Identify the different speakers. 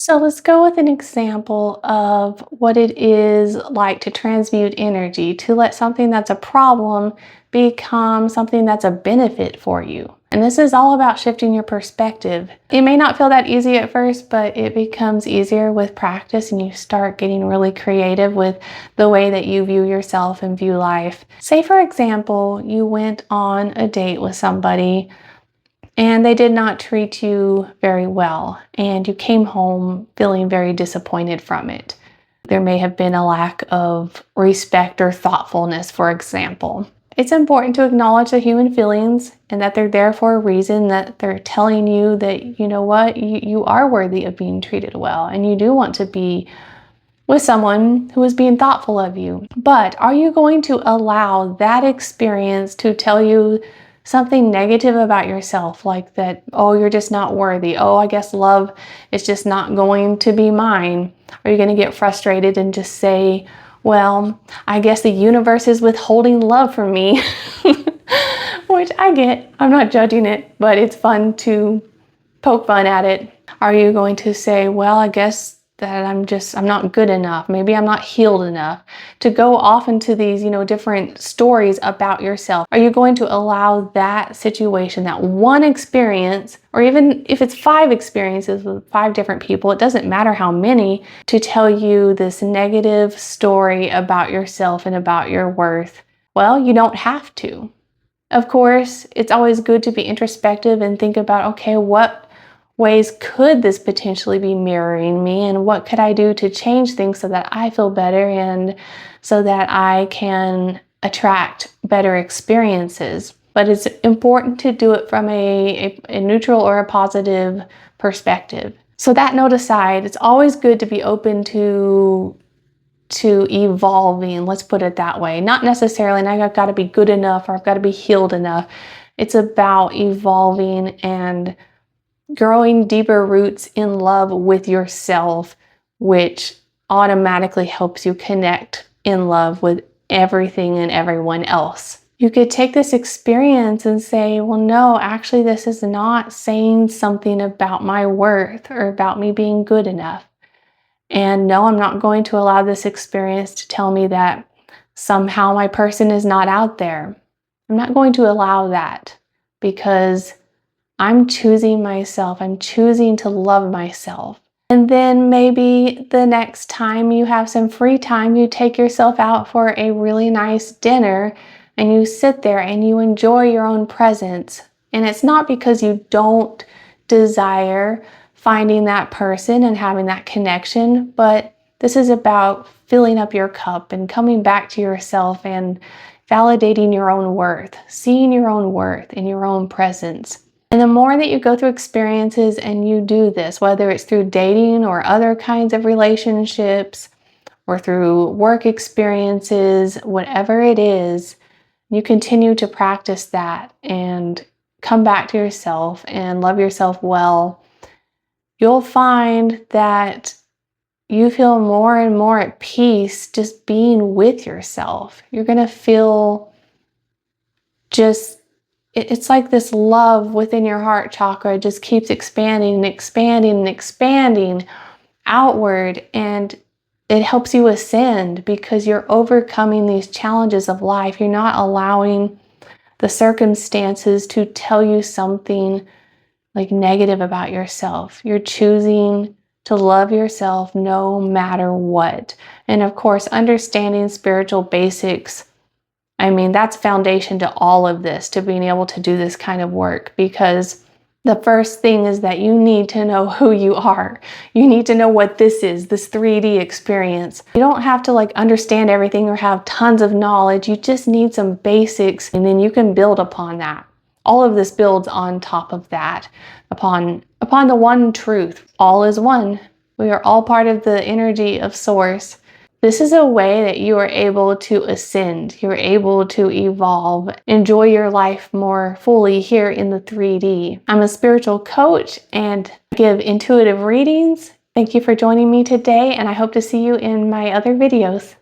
Speaker 1: So let's go with an example of what it is like to transmute energy to let something that's a problem become something that's a benefit for you. And this is all about shifting your perspective. It may not feel that easy at first, but it becomes easier with practice and you start getting really creative with the way that you view yourself and view life. Say, for example, you went on a date with somebody and they did not treat you very well, and you came home feeling very disappointed from it. There may have been a lack of respect or thoughtfulness, for example. It's important to acknowledge the human feelings and that they're there for a reason, that they're telling you that, you know what, you are worthy of being treated well, and you do want to be with someone who is being thoughtful of you. But are you going to allow that experience to tell you something negative about yourself, like that, oh, you're just not worthy. Oh, I guess love is just not going to be mine. Are you going to get frustrated and just say, well, I guess the universe is withholding love from me? Which I get. I'm not judging it, but it's fun to poke fun at it. Are you going to say, well, I guess that I'm not good enough. Maybe I'm not healed enough, to go off into these, different stories about yourself? Are you going to allow that situation, that one experience, or even if it's 5 experiences with 5 different people, it doesn't matter how many, to tell you this negative story about yourself and about your worth? Well, you don't have to. Of course, it's always good to be introspective and think about, okay, what ways could this potentially be mirroring me, and what could I do to change things so that I feel better and so that I can attract better experiences. But it's important to do it from a neutral or a positive perspective. So that note aside, it's always good to be open to evolving, let's put it that way. Not necessarily, and I've got to be good enough or I've got to be healed enough. It's about evolving and growing deeper roots in love with yourself, which automatically helps you connect in love with everything and everyone else. You could take this experience and say, well, no, actually, this is not saying something about my worth or about me being good enough. And no, I'm not going to allow this experience to tell me that somehow my person is not out there. I'm not going to allow that, because I'm choosing myself. I'm choosing to love myself. And then maybe the next time you have some free time, you take yourself out for a really nice dinner and you sit there and you enjoy your own presence. And it's not because you don't desire finding that person and having that connection, but this is about filling up your cup and coming back to yourself and validating your own worth, seeing your own worth in your own presence. And the more that you go through experiences and you do this, whether it's through dating or other kinds of relationships or through work experiences, whatever it is, you continue to practice that and come back to yourself and love yourself well, you'll find that you feel more and more at peace just being with yourself. You're going to feel just, it's like this love within your heart chakra just keeps expanding and expanding and expanding outward, and it helps you ascend because you're overcoming these challenges of life. You're not allowing the circumstances to tell you something like negative about yourself. You're choosing to love yourself no matter what. And of course, understanding spiritual basics, I mean, that's foundation to all of this, to being able to do this kind of work, because the first thing is that you need to know who you are. You need to know what this is, this 3D experience. You don't have to understand everything or have tons of knowledge. You just need some basics, and then you can build upon that. All of this builds on top of that, upon the one truth. All is one. We are all part of the energy of Source. This is a way that you are able to ascend. You're able to evolve, enjoy your life more fully here in the 3D. I'm a spiritual coach and give intuitive readings. Thank you for joining me today, and I hope to see you in my other videos.